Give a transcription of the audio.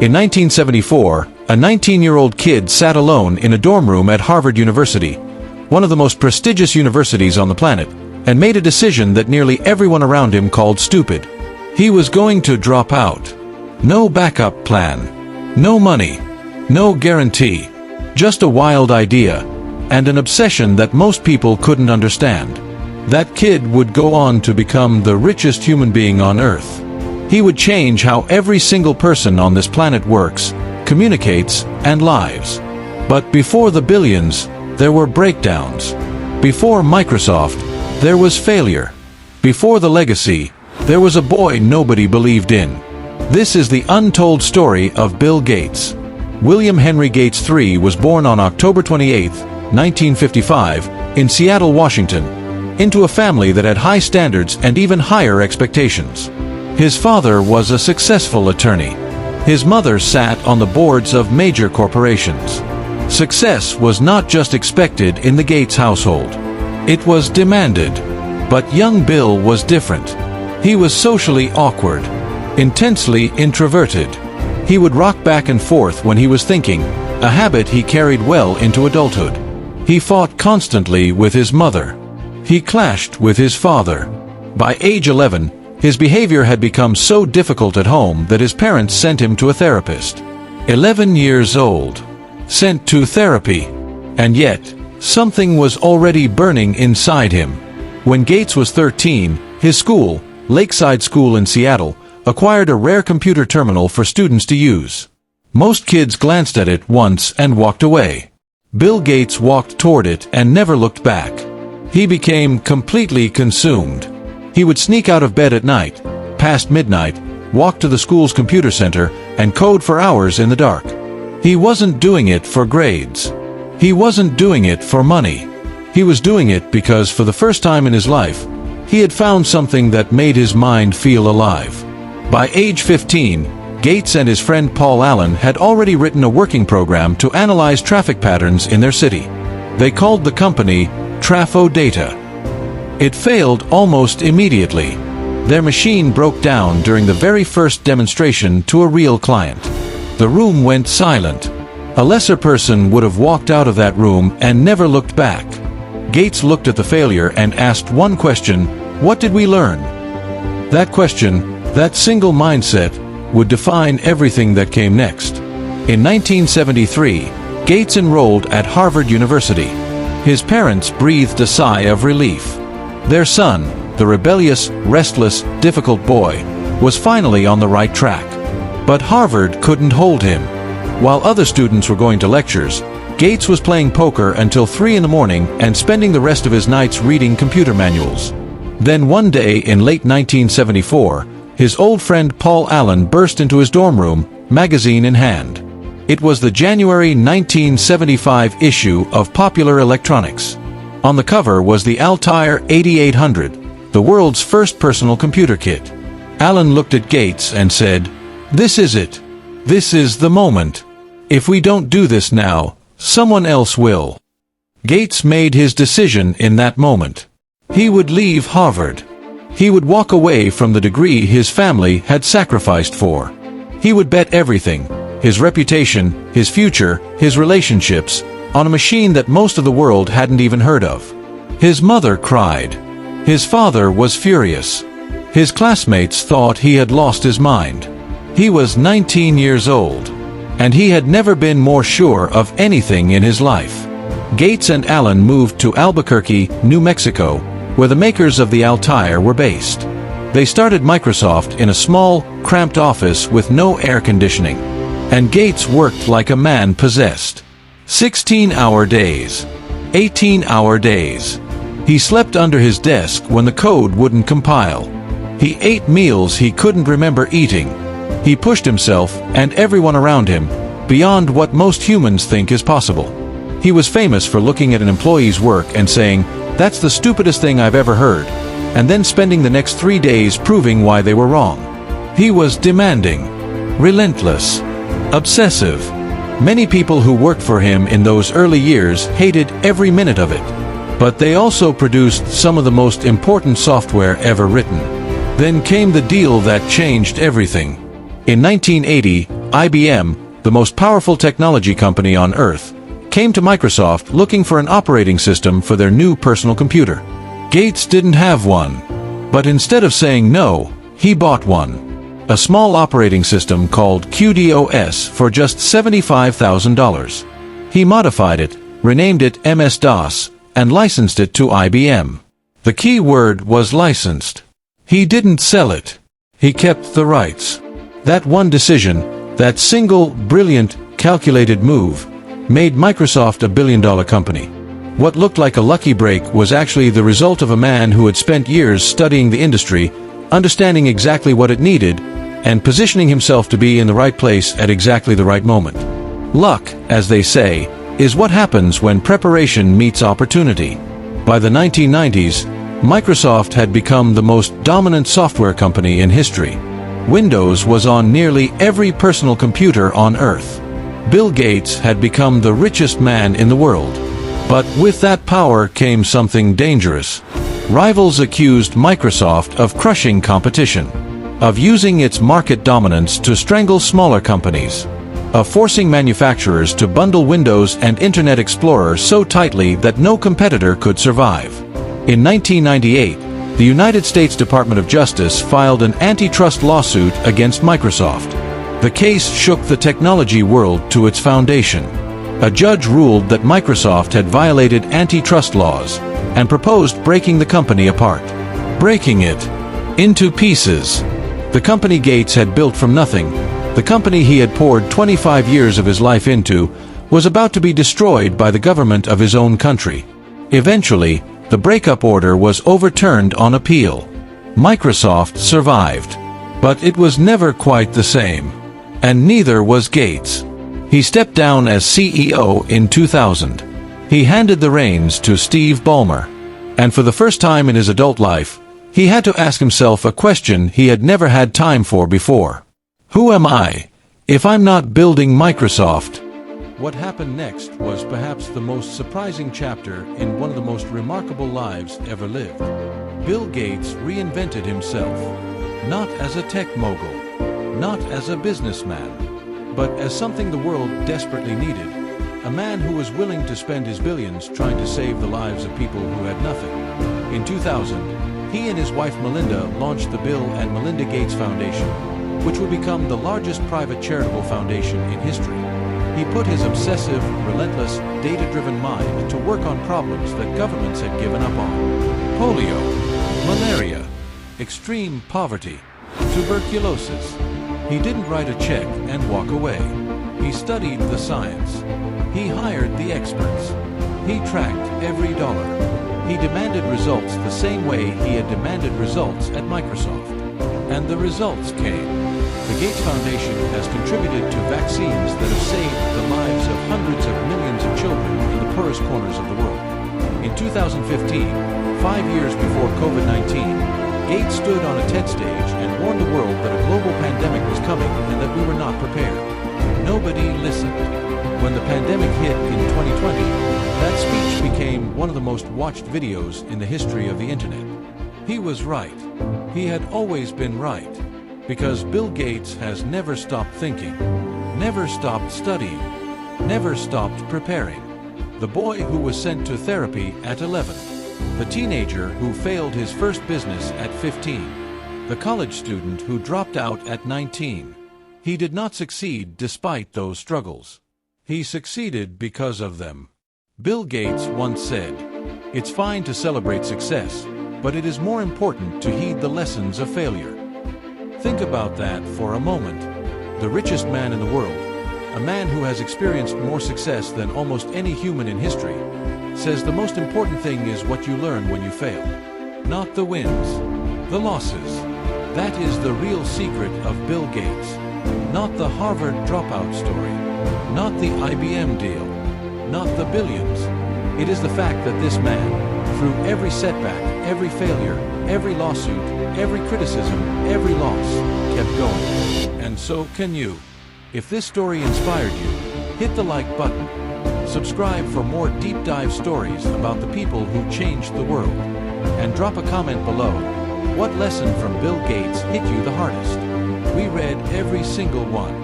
In 1974, a 19-year-old kid sat alone in a dorm room at Harvard University, one of the most prestigious universities on the planet, and made a decision that nearly everyone around him called stupid. He was going to drop out. No backup plan. No money. No guarantee. Just a wild idea, and an obsession that most people couldn't understand. That kid would go on to become the richest human being on Earth. He would change how every single person on this planet works, communicates, and lives. But before the billions, there were breakdowns. Before Microsoft, there was failure. Before the legacy, there was a boy nobody believed in. This is the untold story of Bill Gates. William Henry Gates III was born on October 28, 1955, in Seattle, Washington, into a family that had high standards and even higher expectations. His father was a successful attorney. His mother sat on the boards of major corporations. Success was not just expected in the Gates household. It was demanded. But young Bill was different. He was socially awkward, intensely introverted. He would rock back and forth when he was thinking, a habit he carried well into adulthood. He fought constantly with his mother. He clashed with his father. By age 11, his behavior had become so difficult at home that his parents sent him to a therapist. 11 years old. Sent to therapy. And yet, something was already burning inside him. When Gates was 13, his school, Lakeside School in Seattle, acquired a rare computer terminal for students to use. Most kids glanced at it once and walked away. Bill Gates walked toward it and never looked back. He became completely consumed. He would sneak out of bed at night, past midnight, walk to the school's computer center, and code for hours in the dark. He wasn't doing it for grades. He wasn't doing it for money. He was doing it because for the first time in his life, he had found something that made his mind feel alive. By age 15, Gates and his friend Paul Allen had already written a working program to analyze traffic patterns in their city. They called the company Trafo Data. It failed almost immediately. Their machine broke down during the very first demonstration to a real client. The room went silent. A lesser person would have walked out of that room and never looked back. Gates looked at the failure and asked one question: what did we learn? That question, that single mindset, would define everything that came next. In 1973, Gates enrolled at Harvard University. His parents breathed a sigh of relief. Their son, the rebellious, restless, difficult boy, was finally on the right track. But Harvard couldn't hold him. While other students were going to lectures, Gates was playing poker until 3 in the morning and spending the rest of his nights reading computer manuals. Then one day in late 1974, his old friend Paul Allen burst into his dorm room, magazine in hand. It was the January 1975 issue of Popular Electronics. On the cover was the Altair 8800, the world's first personal computer kit. Allen looked at Gates and said, "This is it. This is the moment. If we don't do this now, someone else will." Gates made his decision in that moment. He would leave Harvard. He would walk away from the degree his family had sacrificed for. He would bet everything, his reputation, his future, his relationships, on a machine that most of the world hadn't even heard of. His mother cried. His father was furious. His classmates thought he had lost his mind. He was 19 years old, and he had never been more sure of anything in his life. Gates and Allen moved to Albuquerque, New Mexico, where the makers of the Altair were based. They started Microsoft in a small, cramped office with no air conditioning. And Gates worked like a man possessed. 16-hour days. 18-hour days. He slept under his desk when the code wouldn't compile. He ate meals he couldn't remember eating. He pushed himself, and everyone around him, beyond what most humans think is possible. He was famous for looking at an employee's work and saying, "That's the stupidest thing I've ever heard," and then spending the next 3 days proving why they were wrong. He was demanding, relentless, obsessive. Many people who worked for him in those early years hated every minute of it. But they also produced some of the most important software ever written. Then came the deal that changed everything. In 1980, IBM, the most powerful technology company on Earth, came to Microsoft looking for an operating system for their new personal computer. Gates didn't have one, but instead of saying no, he bought one. A small operating system called QDOS for just $75,000. He modified it, renamed it MS-DOS, and licensed it to IBM. The key word was licensed. He didn't sell it. He kept the rights. That one decision, that single, brilliant, calculated move, made Microsoft a billion-dollar company. What looked like a lucky break was actually the result of a man who had spent years studying the industry, understanding exactly what it needed, and positioning himself to be in the right place at exactly the right moment. Luck, as they say, is what happens when preparation meets opportunity. By the 1990s, Microsoft had become the most dominant software company in history. Windows was on nearly every personal computer on Earth. Bill Gates had become the richest man in the world. But with that power came something dangerous. Rivals accused Microsoft of crushing competition, of using its market dominance to strangle smaller companies, of forcing manufacturers to bundle Windows and Internet Explorer so tightly that no competitor could survive. In 1998, the United States Department of Justice filed an antitrust lawsuit against Microsoft. The case shook the technology world to its foundation. A judge ruled that Microsoft had violated antitrust laws and proposed breaking the company apart. Breaking it into pieces. The company Gates had built from nothing, the company he had poured 25 years of his life into, was about to be destroyed by the government of his own country. Eventually, the breakup order was overturned on appeal. Microsoft survived. But it was never quite the same. And neither was Gates. He stepped down as CEO in 2000. He handed the reins to Steve Ballmer. And for the first time in his adult life, he had to ask himself a question he had never had time for before. Who am I, if I'm not building Microsoft? What happened next was perhaps the most surprising chapter in one of the most remarkable lives ever lived. Bill Gates reinvented himself, not as a tech mogul, not as a businessman, but as something the world desperately needed, a man who was willing to spend his billions trying to save the lives of people who had nothing. In 2000, he and his wife Melinda launched the Bill and Melinda Gates Foundation, which would become the largest private charitable foundation in history. He put his obsessive, relentless, data-driven mind to work on problems that governments had given up on. Polio, malaria, extreme poverty, tuberculosis. He didn't write a check and walk away. He studied the science. He hired the experts. He tracked every dollar. He demanded results the same way he had demanded results at Microsoft. And the results came. The Gates Foundation has contributed to vaccines that have saved the lives of hundreds of millions of children in the poorest corners of the world. In 2015, 5 years before COVID-19, Gates stood on a TED stage and warned the world that a global pandemic was coming and that we were not prepared. Nobody listened. When the pandemic hit in 2020, that speech became one of the most watched videos in the history of the internet. He was right. He had always been right. Because Bill Gates has never stopped thinking, never stopped studying, never stopped preparing. The boy who was sent to therapy at 11. The teenager who failed his first business at 15. The college student who dropped out at 19. He did not succeed despite those struggles. He succeeded because of them. Bill Gates once said, "It's fine to celebrate success, but it is more important to heed the lessons of failure." Think about that for a moment. The richest man in the world, a man who has experienced more success than almost any human in history, says the most important thing is what you learn when you fail. Not the wins, the losses. That is the real secret of Bill Gates. Not the Harvard dropout story. Not the IBM deal. Not the billions. It is the fact that this man, through every setback, every failure, every lawsuit, every criticism, every loss, kept going. And so can you. If this story inspired you, hit the like button. Subscribe for more deep dive stories about the people who changed the world. And drop a comment below. What lesson from Bill Gates hit you the hardest? We read every single one.